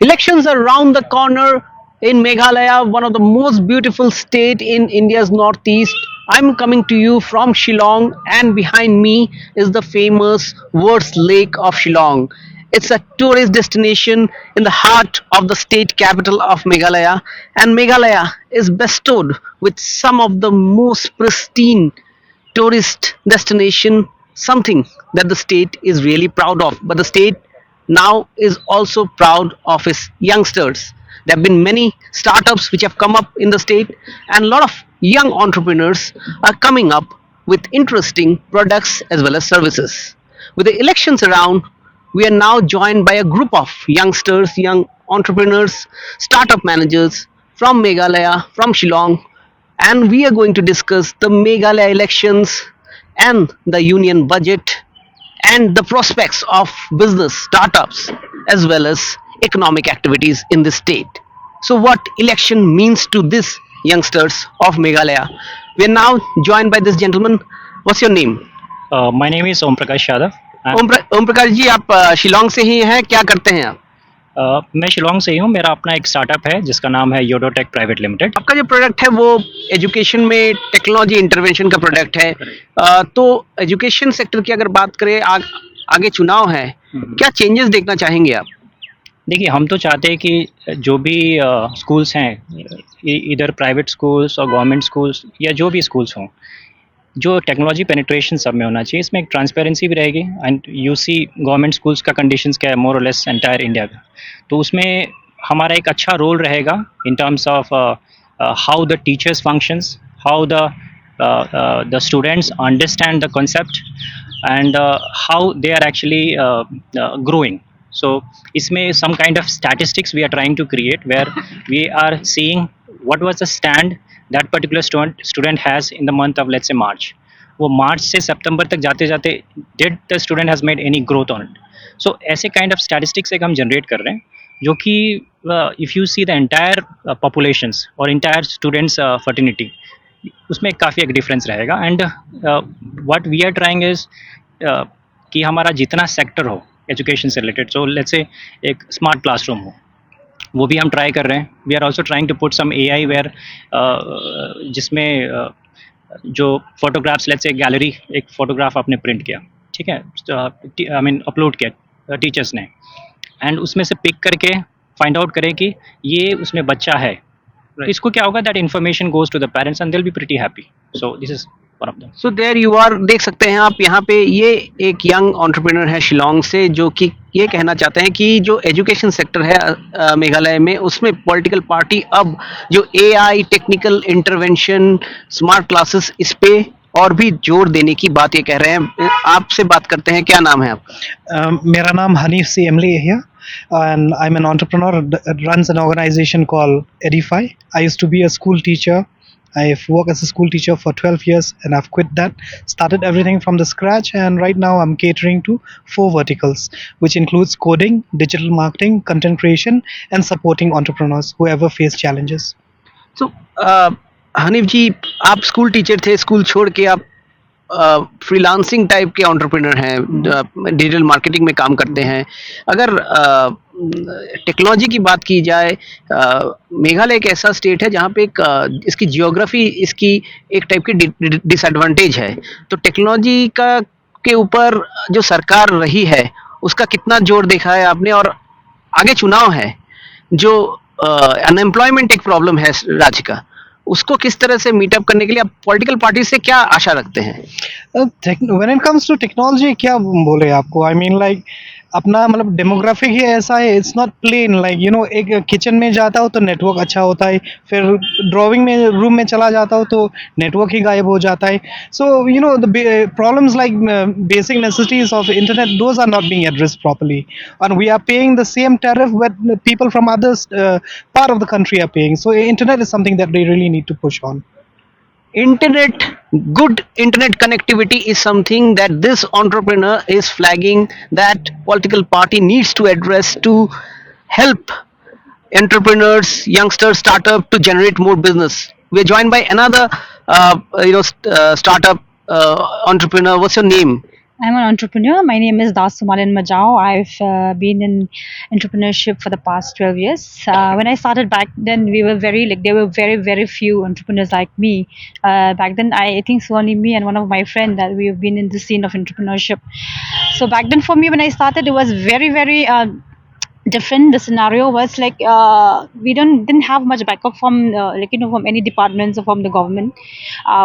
Elections are around the corner in Meghalaya, one of the most beautiful state in India's northeast. I'm coming to you from Shillong, and behind me is the famous Worst Lake of Shillong. It's a tourist destination in the heart of the state capital of Meghalaya, and Meghalaya is bestowed with some of the most pristine tourist destination, something that the state is really proud of. But the state now is also proud of its youngsters. There have been many startups which have come up in the state, and a lot of young entrepreneurs are coming up with interesting products as well as services. With the elections around, we are now joined by a group of youngsters, young entrepreneurs, startup managers from Meghalaya, from Shillong, and we are going to discuss the Meghalaya elections and the union budget and the prospects of business startups as well as economic activities in the state. So, what election means to these youngsters of Meghalaya? We are now joined by this gentleman. What's your name? My name is Om Prakash Yadav. Om Prakash ji, आप शिलोंग से ही हैं, क्या करते हैं आप? मैं शिलोंग से ही हूँ। मेरा अपना एक स्टार्टअप है जिसका नाम है योडोटेक प्राइवेट लिमिटेड। आपका जो प्रोडक्ट है वो एजुकेशन में टेक्नोलॉजी इंटरवेंशन का प्रोडक्ट है। तो एजुकेशन सेक्टर की अगर बात करें, आगे चुनाव है, क्या चेंजेस देखना चाहेंगे आप? देखिए, हम तो चाहते हैं कि जो भी स्कूल्स हैं, इधर प्राइवेट स्कूल्स और गवर्नमेंट स्कूल्स या जो भी स्कूल्स हों, जो टेक्नोलॉजी पेनिट्रेशन सब में होना चाहिए। इसमें एक ट्रांसपेरेंसी भी रहेगी and you see government schools का कंडीशंस क्या है मोर और लेस एंटायर इंडिया का। तो उसमें हमारा एक अच्छा रोल रहेगा in terms of how the teachers functions, how the students understand the concept and how they are actually growing. So इसमें some kind of statistics we are trying to create where we are seeing what was the stand that particular student has in the month of let's say March. वो मार्च से सितंबर तक जाते जाते did the student has made any growth on it. So ऐसे kind of statistics एक हम generate कर रहे हैं जो कि if you see the entire populations और entire students fraternity, उसमें काफ़ी एक difference रहेगा and what we are trying is कि हमारा जितना सेक्टर हो एजुकेशन से रिलेटेड, सो लेट्स से एक स्मार्ट क्लासरूम हो, वो भी हम ट्राई कर रहे हैं। We are also trying to put some AI where जिसमें जो फोटोग्राफ्स, लेट्स से गैलरी, एक फोटोग्राफ आपने प्रिंट किया, ठीक है, आई मीन अपलोड किया टीचर्स ने, एंड उसमें से पिक करके फाइंड आउट करें कि ये उसमें बच्चा है। तो इसको क्या होगा, that information goes to the parents and they will be pretty happy. So this is so there you are, देख सकते हैं आप यहाँ पे, ये एक यंग एंटरप्रेन्योर है शिलोंग से, जो कि ये कहना चाहते हैं कि जो एजुकेशन सेक्टर है मेघालय में, उसमें पॉलिटिकल पार्टी अब जो AI, technical intervention, smart classes, इस पे और भी जोर देने की बात ये कह रहे हैं। आपसे बात करते हैं, क्या नाम है आप? मेरा नाम हनीफ सी एमली है and I'm an entrepreneur that runs an organization called Edify. I used to be a school teacher. I've worked as a school teacher for 12 years and I've quit that, started everything from the scratch, and right now I'm catering to 4 verticals, which includes coding, digital marketing, content creation, and supporting entrepreneurs who ever face challenges. So, Hanif ji, आप school teacher थे, school छोड़ के आप freelancing type के entrepreneur हैं, digital marketing में काम करते हैं। अगर टेक्नोलॉजी की बात की जाए, मेघालय एक ऐसा स्टेट है जहाँ पे एक इसकी जियोग्राफी, इसकी एक टाइप की डिसएडवांटेज है। तो टेक्नोलॉजी का के ऊपर जो सरकार रही है उसका कितना जोर देखा है आपने? और आगे चुनाव है, जो अनएम्प्लॉयमेंट एक प्रॉब्लम है राज्य का, उसको किस तरह से मीटअप करने के लिए आप पॉलिटिकल पार्टी से क्या आशा रखते हैं? When it comes to technology, क्या बोले आपको, I mean like अपना मतलब डेमोग्राफिक ही ऐसा है, it's not plain like you know. एक किचन में जाता हो तो नेटवर्क अच्छा होता है, फिर ड्राइंग में रूम में चला जाता हो तो नेटवर्क ही गायब हो जाता है। So you know the problems like basic necessities of internet, those are not being addressed properly, and we are paying the same tariff what the people from others part of the country are paying. So internet is something that they really need to push on. Internet, good internet connectivity is something that this entrepreneur is flagging that political party needs to address to help entrepreneurs, youngsters, startup to generate more business. We are joined by another startup entrepreneur. What's your name? I'm an entrepreneur. My name is Das Sumalan Majao. I've been in entrepreneurship for the past 12 years. When I started back then, we were very, like, there were very, very few entrepreneurs like me. Back then, I think it's only me and one of my friends that we've been in the scene of entrepreneurship. So back then, for me, when I started, it was very, very different. The scenario was like we don't didn't have much backup from from any departments or from the government.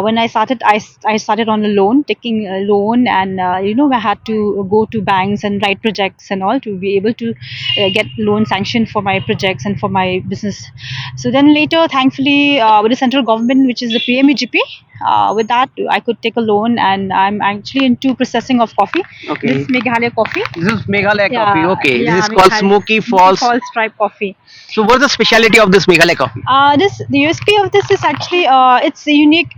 When I started, I started on a loan, taking a loan, and I had to go to banks and write projects and all to be able to get loan sanctioned for my projects and for my business. So then later, thankfully, with the central government, which is the PMEGP, with that I could take a loan, and I'm actually into processing of coffee. Okay. This Meghalaya coffee. This is Meghalaya Yeah, coffee. Okay. yeah, This is called Smoky Falls. Falls Tribe coffee. So what's the speciality of this Meghalaya coffee? This the USP of this is actually it's a unique.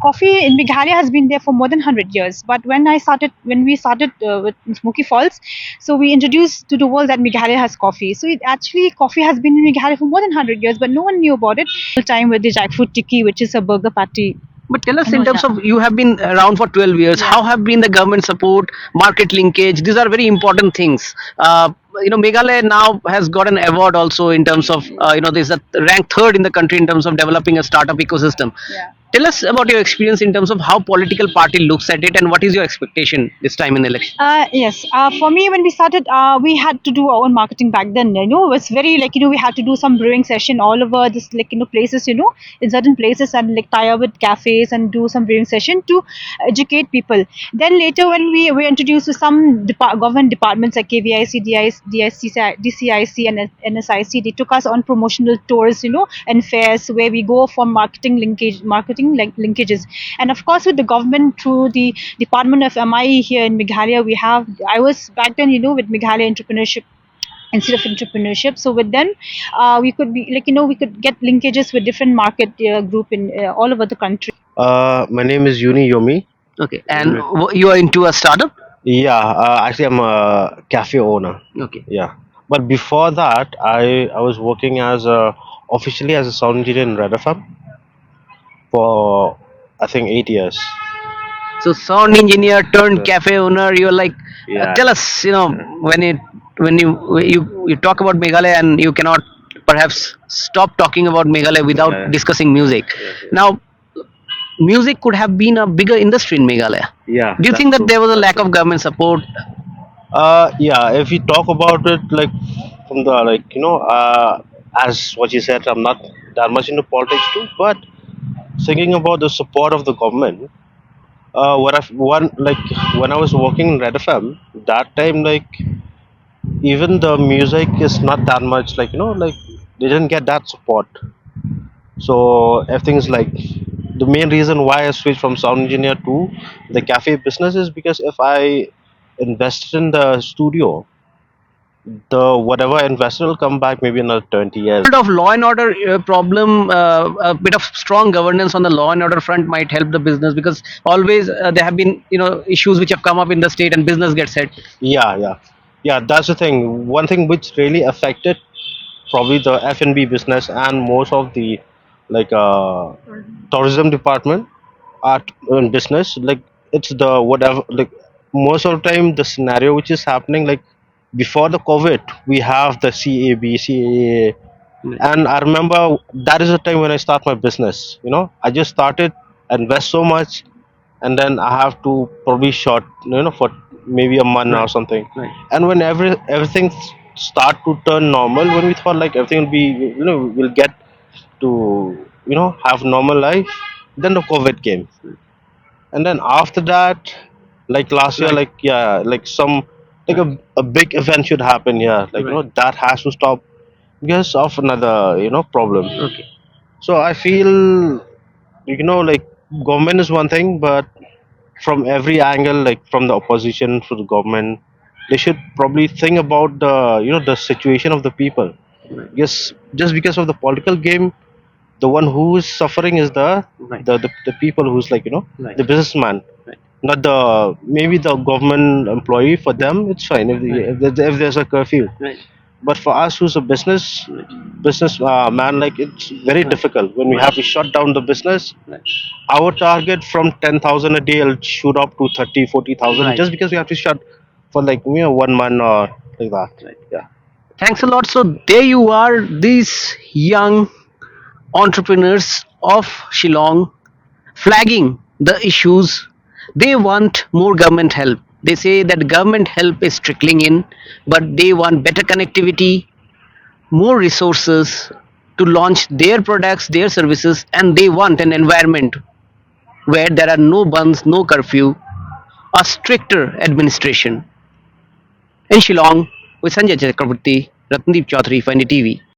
Coffee in Meghalaya has been there for more than 100 years. But when we started with Smoky Falls, so we introduced to the world that Meghalaya has coffee. So it actually coffee has been in Meghalaya for more than 100 years, but no one knew about it. Time with the jackfruit tikki, which is a burger patty. But tell us, No, in terms yeah. of, you have been around for 12 years, Yeah. how have been the government support, market linkage? These are very important things. Meghalaya now has got an award also in terms of, there's a ranked third in the country in terms of developing a startup ecosystem. Yeah. Tell us about your experience in terms of how political party looks at it and what is your expectation this time in the election. Yes. For me, when we started, we had to do our own marketing back then. It was very we had to do some brewing session all over this places. In certain places and tie up with cafes and do some brewing session to educate people. Then later, when we were introduced to some government departments like KVIC, DCIC, and NSIC, they took us on promotional tours, and fairs where we go for marketing linkages. And of course, with the government through the Department of MI here in Meghalaya, I was back then, with Meghalaya entrepreneurship instead of entrepreneurship. So with them, we could be we could get linkages with different market group in all over the country. My name is Uni Yomi. Okay, and you are into a startup? Yeah, actually, I'm a cafe owner. Okay. Yeah, but before that, I was working as officially as a sound engineer in Red FM for I think 8 years. So sound engineer turned cafe owner. You're like, Yeah. tell us, when you talk about Meghalaya, and you cannot perhaps stop talking about Meghalaya without Yeah. discussing music. Now, music could have been a bigger industry in Meghalaya. Yeah. Do you think that there was a lack of government support? Yeah. If you talk about it, like from the as what you said, I'm not that much into politics too, but thinking about the support of the government. What I've one like when I was working in Red FM, that time even the music is not that much they didn't get that support. So everything's the main reason why I switched from sound engineer to the cafe business is because if I invested in the studio, the whatever I invested will come back maybe another 20 years. Of law and order problem, a bit of strong governance on the law and order front might help the business, because always there have been issues which have come up in the state and business gets hit. Yeah, that's the thing. One thing which really affected probably the F&B business and most of the like tourism department art business, it's the whatever, most of the time the scenario which is happening, before the COVID we have the CAA, and I remember that is the time when I start my business. I just started, invest so much, and then I have to probably short for maybe a month or something. Right. And when everything start to turn normal, when we thought everything will be we'll get to have normal life, then the COVID came. And then after that, last year, Right. some a big event should happen here, Right. that has to stop because of another problem. Okay. So I feel government is one thing, but from every angle, from the opposition to the government, they should probably think about the the situation of the people. Yes, just because of the political game, the one who is suffering is Right. the people who's Right. the businessman, Right. not the maybe the government employee. For them, it's fine if, Right. if there's a curfew. Right. But for us who's a business man, like it's very difficult when we have to shut down the business. Our target from 10,000 a day will shoot up to 30, 40,000 Right. just because we have to shut for like 1 month or like that. Right? Yeah. Thanks a lot. So there you are, these young entrepreneurs of Shillong flagging the issues. They want more government help. They say that government help is trickling in, but they want better connectivity, more resources to launch their products, their services, and they want an environment where there are no bans, no curfew, a stricter administration. In Shillong, with Sanjay Chakraborty, Ratndeep Chaudhary for NDTV.